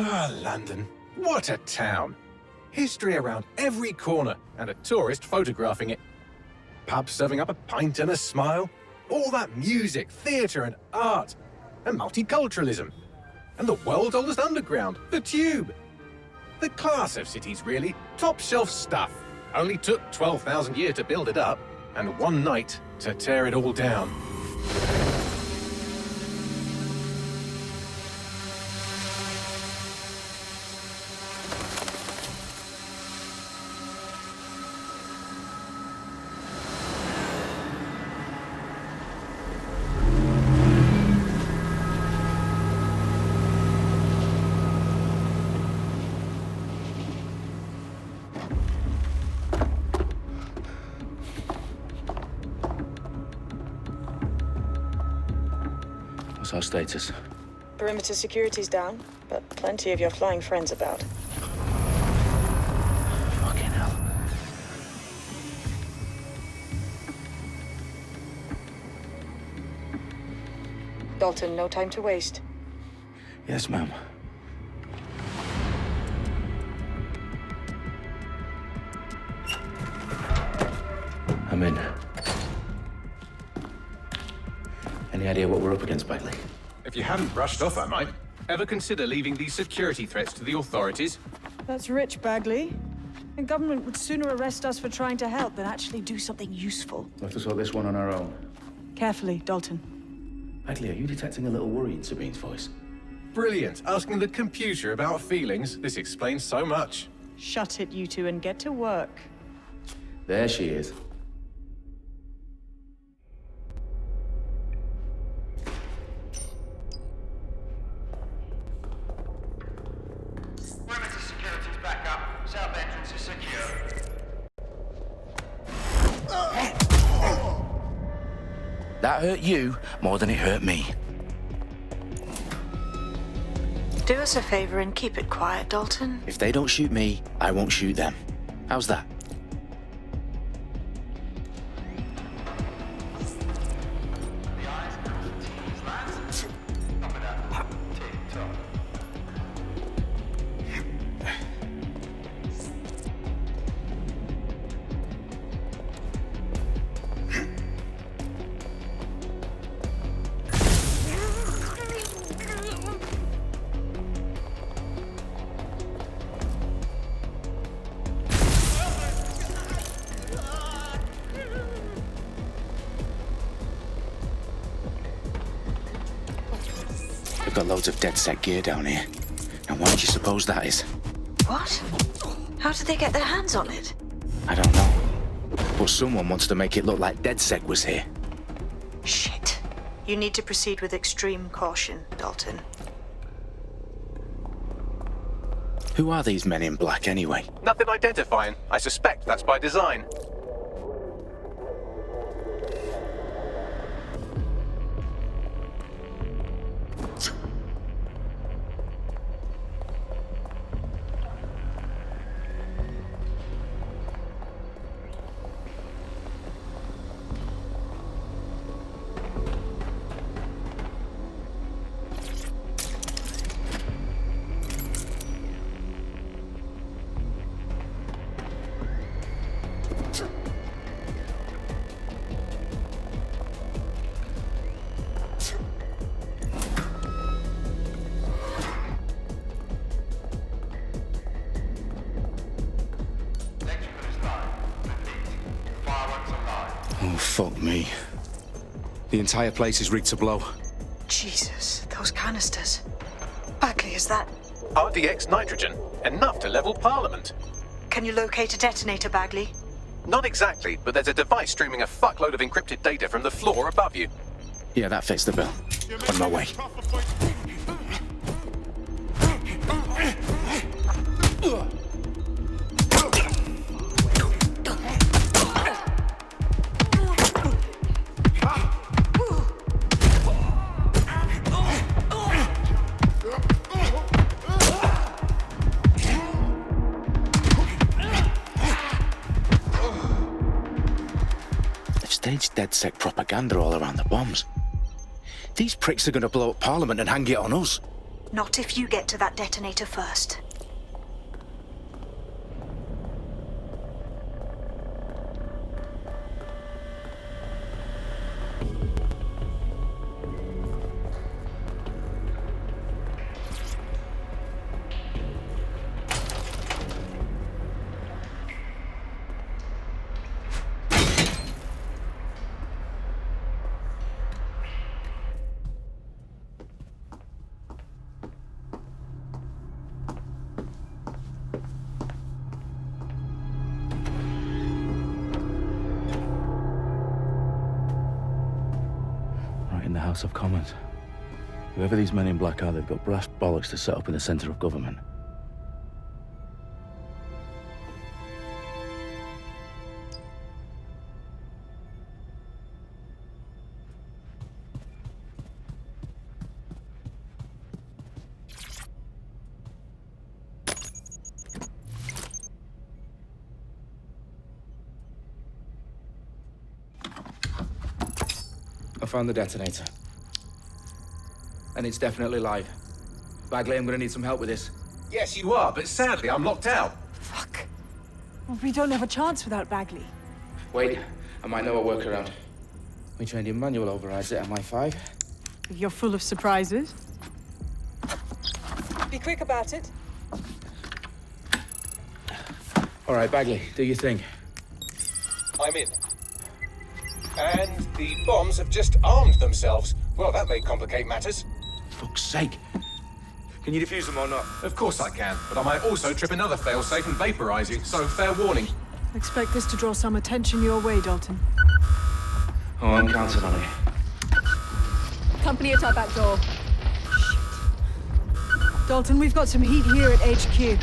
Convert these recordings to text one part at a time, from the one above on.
Ah, London. What a town. History around every corner, and a tourist photographing it. Pubs serving up a pint and a smile. All that music, theatre and art. And multiculturalism. And the world's oldest underground, the Tube. The class of cities, really. Top shelf stuff. Only took 12,000 years to build it up, and one night to tear it all down. What's our status? Perimeter security's down, but plenty of your flying friends about. Fucking hell. Dalton, no time to waste. Yes, ma'am. I'm in. Any idea what we're up against, Bagley? If you hadn't brushed off, I might. Ever consider leaving these security threats to the authorities? That's rich, Bagley. The government would sooner arrest us for trying to help than actually do something useful. We'll have to sort this one on our own. Carefully, Dalton. Bagley, are you detecting a little worry in Sabine's voice? Brilliant. Asking the computer about feelings. This explains so much. Shut it, you two, and get to work. There she is. Perimeter security's back up. South entrance is secure. That hurt you more than it hurt me. Do us a favor and keep it quiet, Dalton. If they don't shoot me, I won't shoot them. How's that? The eyes cross the T's, lads. Top of that. Tick-tock. We've got loads of DedSec gear down here. And why do you suppose that is? What? How did they get their hands on it? I don't know. But someone wants to make it look like DedSec was here. Shit. You need to proceed with extreme caution, Dalton. Who are these men in black anyway? Nothing identifying. I suspect that's by design. Electrical is live. Repeat. Fireworks are live. Oh, fuck me. The entire place is rigged to blow. Jesus, those canisters. Bagley, is that... RDX nitrogen. Enough to level Parliament. Can you locate a detonator, Bagley? Not exactly, but there's a device streaming a fuckload of encrypted data from the floor above you. Yeah, that fits the bill. On my way. Staged DedSec propaganda all around the bombs. These pricks are going to blow up Parliament and hang it on us. Not if you get to that detonator first. In the House of Commons. Whoever these men in black are, they've got brass bollocks to set up in the centre of government. I found the detonator. And it's definitely live. Bagley, I'm gonna need some help with this. Yes, you are, but sadly, I'm locked out. Fuck. Well, we don't have a chance without Bagley. Wait, I might know a workaround. We trained in manual overrides at MI5. You're full of surprises. Be quick about it. All right, Bagley, do your thing. I'm in. And the bombs have just armed themselves. Well, that may complicate matters. Fuck's sake. Can you defuse them or not? Of course I can, but I might also trip another failsafe and vaporize you, so fair warning. Expect this to draw some attention your way, Dalton. Oh, I'm counting on it. Company at our back door. Shit. Dalton, we've got some heat here at HQ.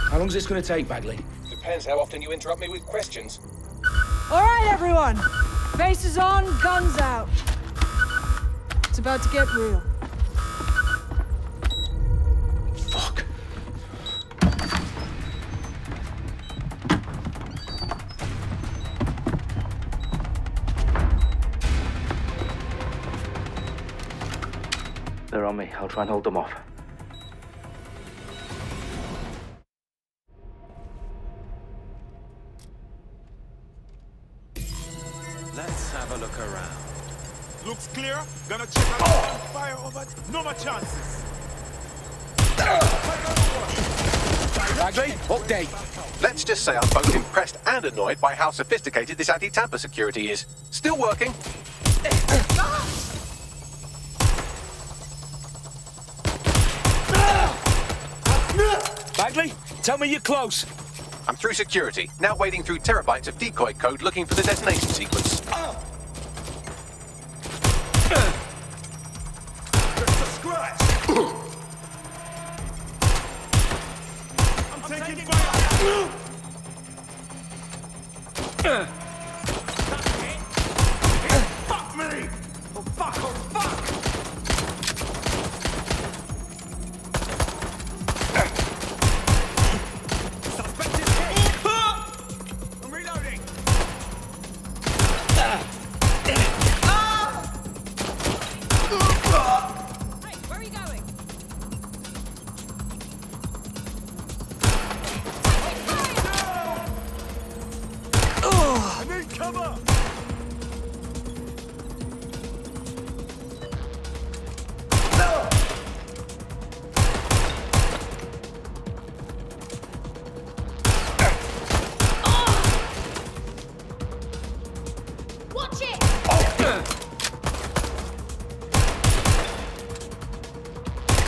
How long's this gonna take, Bagley? Depends how often you interrupt me with questions. All right, everyone. Faces on, guns out. It's about to get real. Fuck. They're on me. I'll try and hold them off. Let's have a look around. Looks clear. Gonna check out fire over. No more chances. Bagley, update. Let's just say I'm both impressed and annoyed by how sophisticated this anti-tamper security is. Still working. Bagley, tell me you're close. I'm through security, now wading through terabytes of decoy code looking for the detonation sequence. Just a scratch. I'm taking fire. Fuck me! Oh fuck! Oh fuck! Suspected hit. I'm reloading. Hey, where are you going? I need cover. Watch it!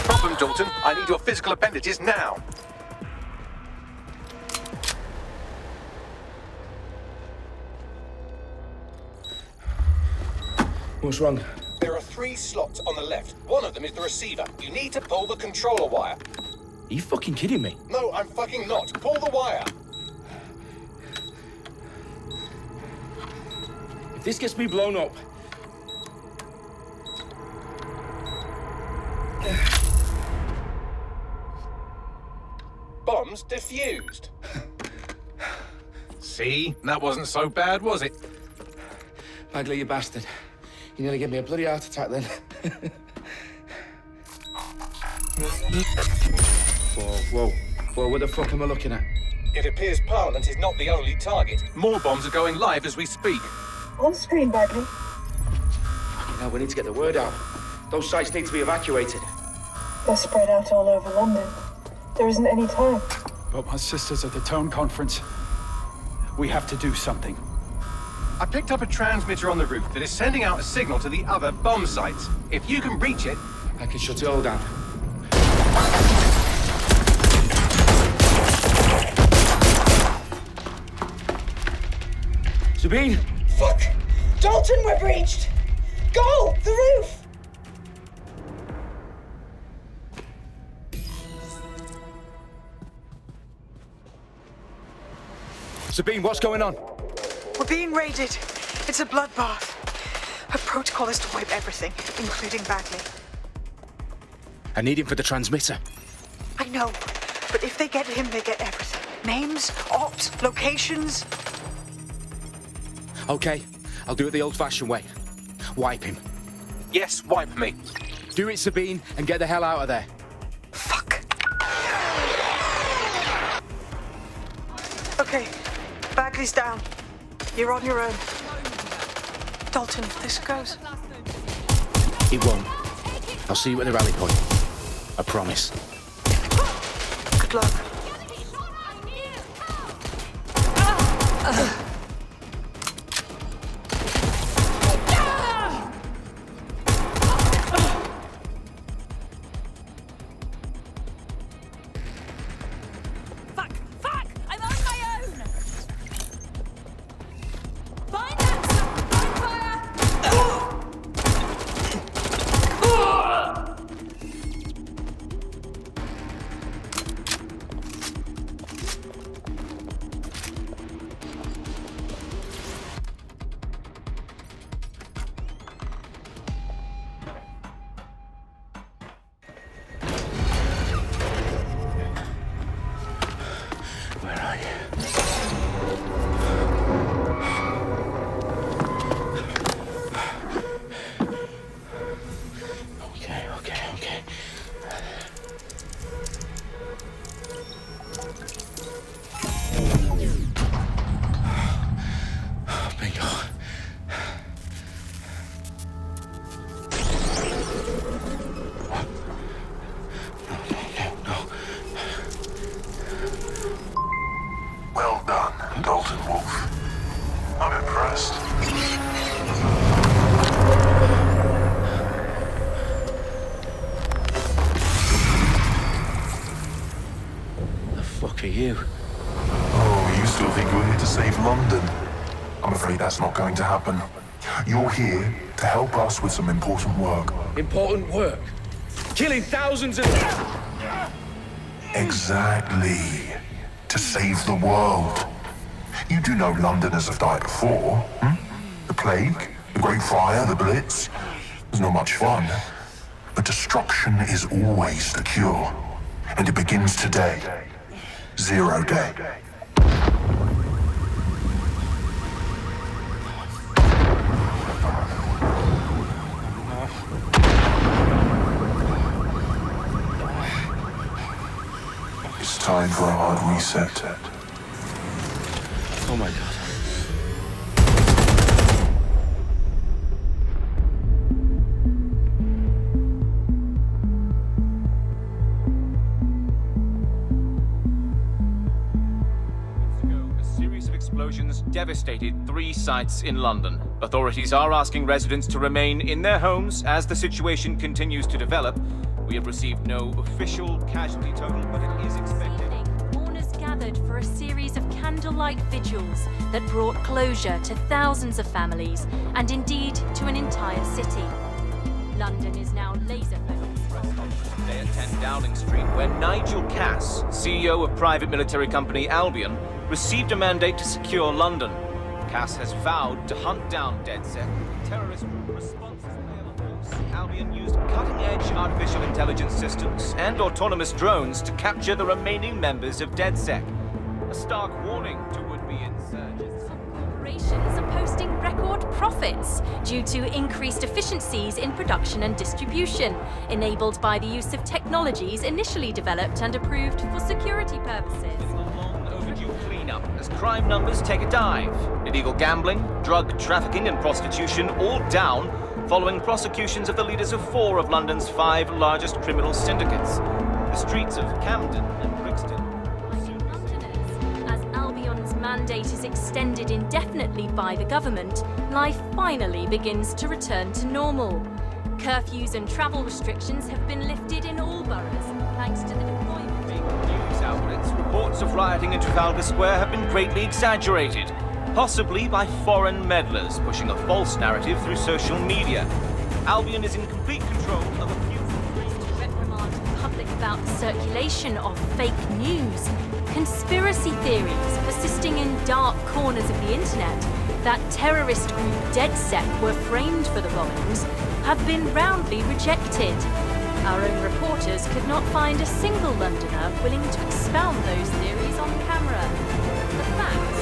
Problem, Dalton. I need your physical appendages now. What's wrong? There are 3 slots on the left. One of them is the receiver. You need to pull the controller wire. Are you fucking kidding me? No, I'm fucking not. Pull the wire. If this gets me blown up... Bombs defused. See? That wasn't so bad, was it? Bagley, you bastard. You nearly gave me a bloody heart attack then. Whoa. What the fuck am I looking at? It appears Parliament is not the only target. More bombs are going live as we speak. On screen, Bagley. Now we need to get the word out. Those sites need to be evacuated. They're spread out all over London. There isn't any time. But my sister's at the town conference. We have to do something. I picked up a transmitter on the roof that is sending out a signal to the other bomb sites. If you can reach it... I can shut it all down. Sabine! Fuck! Dalton, we're breached! Go! The roof! Sabine, what's going on? We're being raided. It's a bloodbath. Her protocol is to wipe everything, including Bagley. I need him for the transmitter. I know, but if they get him, they get everything. Names, ops, locations. Okay, I'll do it the old-fashioned way. Wipe him. Yes, wipe me. Do it, Sabine, and get the hell out of there. Fuck. Okay, Bagley's down. You're on your own. Dalton, if this goes... It won't. I'll see you at the rally point. I promise. Good luck. Fuck! I'm on my own! Find that! Where are you? Okay. Bingo. No. Well done, Dalton Wolf. I'm impressed. The fuck are you? Oh, you still think you're here to save London? I'm afraid that's not going to happen. You're here to help us with some important work. Important work. Killing thousands of... Exactly. To save the world. You do know Londoners have died before, hmm? The Plague, the Great Fire, the Blitz. It's not much fun. But destruction is always the cure. And it begins today. 0 day. It's time for a hard reset. Oh my God. A series of explosions devastated 3 sites in London. Authorities are asking residents to remain in their homes as the situation continues to develop. We have received no official casualty total, but it is expected. Mourners gathered for a series of candlelight vigils that brought closure to thousands of families and indeed to an entire city. London is now laser-focused. Today at 10 Downing Street, where Nigel Cass, CEO of private military company Albion, received a mandate to secure London. Cass has vowed to hunt down DedSec. Terrorist responses Albion used cutting-edge artificial intelligence systems and autonomous drones to capture the remaining members of DedSec. A stark warning to would-be insurgents. Corporations are posting record profits due to increased efficiencies in production and distribution, enabled by the use of technologies initially developed and approved for security purposes. Overdue cleanup as crime numbers take a dive. Illegal gambling, drug trafficking and prostitution all down following prosecutions of the leaders of 4 of London's 5 largest criminal syndicates. The streets of Camden and Brixton. As Albion's mandate is extended indefinitely by the government, life finally begins to return to normal. Curfews and travel restrictions have been lifted in all boroughs, thanks to the deployment. News outlets, reports of rioting in Trafalgar Square have been greatly exaggerated, possibly by foreign meddlers pushing a false narrative through social media. Albion is in complete control of a few... reprimand the public about the circulation of fake news. Conspiracy theories persisting in dark corners of the internet that terrorist group DedSec were framed for the bombings have been roundly rejected. Our own reporters could not find a single Londoner willing to expound those theories on camera. The fact